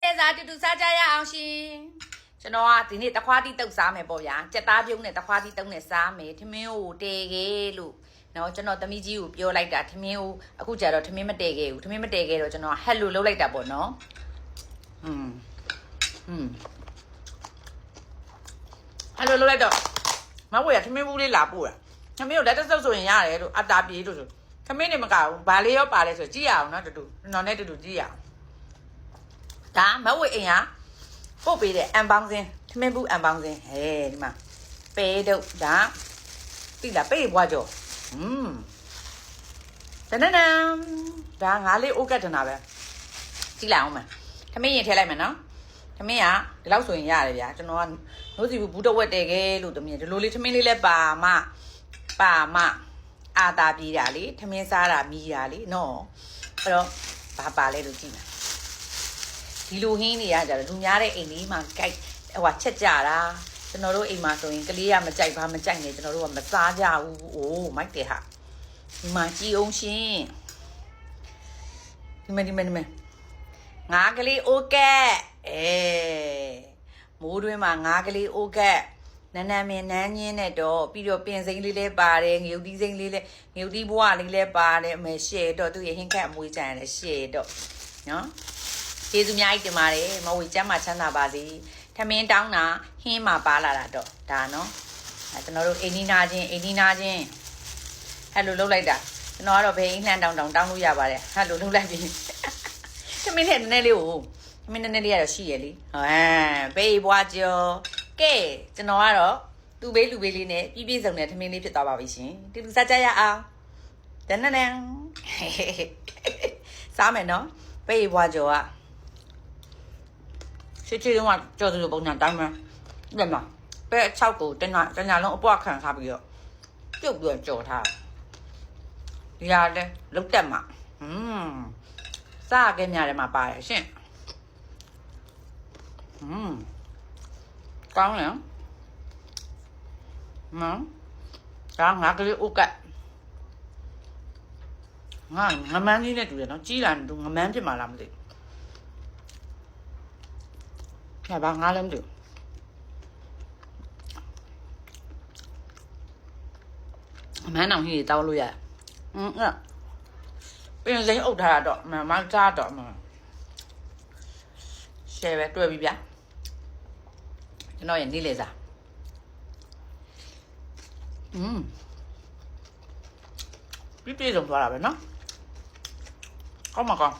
လေစာတူတူစားကြရအောင်ရှင်ကျွန်တော်ကဒီနေ့တခွားတိတုတ်စားမယ်ပေါ့ဗျာကြက်သားပြုံးနဲ့တခွားတိတုတ်နဲ့စားမယ်ထမင်းကိုတည်ခဲ့လို့နော်ကျွန်တော်သမီးကြီးကိုပြောလိုက်တာထမင်းကိုအခုကျတော့ထမင်းမတည်ခဲ့ဘူးထမင်းမတည်ခဲ့တော့ကျွန်တော်ဟက်လို့လုပ်လိုက်တာပေါ့နော်ဟက်လို့လုပ်လိုက်တော့မဝေရထမင်းဘူးလေးလာပို့တာထမင်းကိုလက်တဆုပ်ဆိုရင်ရတယ်လို့အတာပြေးလို့ဆိုထမင်းနေမကဘူးဗာလေးရောပါလဲဆိုကြည့်ရအောင်နော်တူတူနော်နဲ့တူတူကြည့်ရအောင်ဒါမဝေအိမ်ဟာပို့ပေးတဲ့အန်ပေါင်းစင်းထမင်းဘူးအန်ပေါင်းစင်းဟဲ့ဒီမှာပဲတို့ဒါပြီလားပဲဘွားကြောတနနံဒါငါးလေးအိုးကတ်ထနာပဲကြည့်လိုက်အောင်မထမင်းရင်ထည့်လိုက်မယ်နော်ထမင်းကဒီလောက်ဆိုရင်ရတယ်ဗျာကျွန်တော်ကနိုးစီဘူးတဝက်တဲခဲလို့တမင်ဒီလိုလေးထမင်းလေးလဲပါမအာတာပြေးတာလေထမင်းစားတာမီးတာလေနော်အဲ့တော့ဘာပါလဲလို့ကြည့်မယ်ဒီလိုဟင်းတွေကကြတော့လူများတဲ့အိမ်လေးမှာကြိုက်ဟိုချက်ကြတာကျွန်တော်တို့အိမ်မှာဆိုရင်ကလေးကမကြိုက်ဘာမကြိုက်နေကျွန်တော်တို့ကမစားကြဘူးအိုးမိုက်တယ်ဟာဒီမှာကြည့်အောင်ရှင်ဒီမှာငါးကလေးအိုးကက်မိုးတွင်းမှာငါးကလေးအိုးကက်နန်းမင်းနန်းချင်းနဲ့တော့ပြီးတော့ပင်စိမ့်လေးလဲပါတယ်ငရုတ်တီးစိမ့်လေးလဲငရုတ်တီးဘွားလေးလဲပါတယ်အမေရှယ်တော့သူရဲ့ဟင်းခက်အမွေးကြံတယ်ရှယ်တော့နော်ကျေးဇူးများကြီးတင်ပါတယ်မဝေကျမ်းမှာချမ်းသာပါစေထမင်းတောင်းတာဟင်းမှာပါလာတာတော့ဒါနော်ကျွန်တော်တို့အိမ်နီးနာချင်းအဲ့လိုလုပ်လိုက်တာကျွန်တော်ကတော့ဘယ်အိမ်လှမ်းတောင်းလို့ရပါတယ်အဲ့လိုလုပ်လိုက်ပြီထမင်းနဲ့နည်းနည်းလေးကိုထမင်းနည်းနည်းလေးကတော့ရှိရလေဘေးဘွားကျော်ကဲကျွန်တော်ကတော့သူ့ဘေးလူဘေးလေးနဲ့ပြည့်စုံတဲ့ထမင်းလေးဖြစ်သွားပါပြီရှင်တူတူစားကြရအောင်တနနံစားမယ်နော်ဘေးဘွားကျော်ကချစ်တုံးကကြော်သူပုံစံတိုင်းမှာဒီမှာပဲ6ကိုတညာလုံးအပွားခံထားပြီးတော့ပြုတ်ပြီးတော့ကြော်ထားဒီဟာလဲလုတ်တက်မှာစားခဲ့မြတယ်မှာပါတယ်ရှင်ကောင်းတယ်ဒါငါကလေးဥကတ်ငမန်းကြီးနဲ့တူတယ်နော်ကြီးလာတူငမန်းဖြစ်မှာလားမသိဘူးဘာငါလည်းမသိဘူးမန်းအောင်ကြီးတောင်းလို့ရအဲ့ပြင်စိမ့်အုပ်ထားတာတော့မကြားတော့ရှယ်ပဲတွေ့ပြီဗျာကျွန်တော်ရဲ့နေ့လေစားပြည့်စုံသွားတာပဲเนาะကောင်းမကောင်း